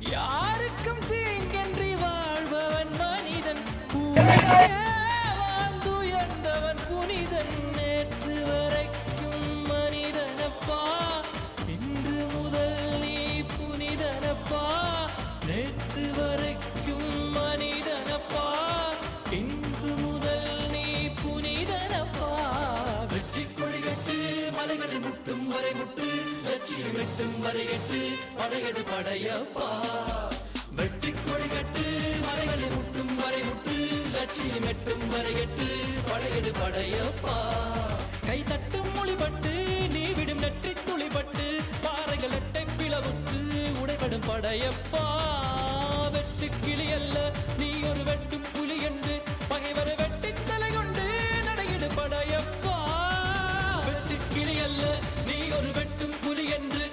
யாருக்கும் தீங்கன்றி வாழ்பவன் மனிதன் வாழ்ந்துயர்ந்தவன் புனிதன் நேற்று வரைக்கும் மனிதனப்பா இன்று முதல் நீ புனிதனப்பா நேற்று வரைக்கும் மனிதனப்பா இன்று முதல் நீ புனிதனப்பா வெற்றி கொடிகட்டு மலைகளை முட்டும் வரை முட்டு லட்சியம் எட்டும் வரை எட்டு படையெடு படையப்பா வெற்றி கொடிகட்டு மலைகளை முட்டும் வரை முட்டு லட்சியம் எட்டும் வரை எட்டு படையெடு படையப்பா கை தட்டும் மொழிபட்டு நீ விடும் நெற்றி துளிபட்டு பாறைகள் எட்டை பிளவுற்று உடைபடும் படையப்பா வெட்டு கிளி அல்ல நீ ஒரு வெட்டும் புலி என்று பகைவரை வெட்டி தலை கொண்டு நடையிடு படையப்பா வெட்டு கிளி அல்ல நீ ஒரு வெட்டும் புலி என்று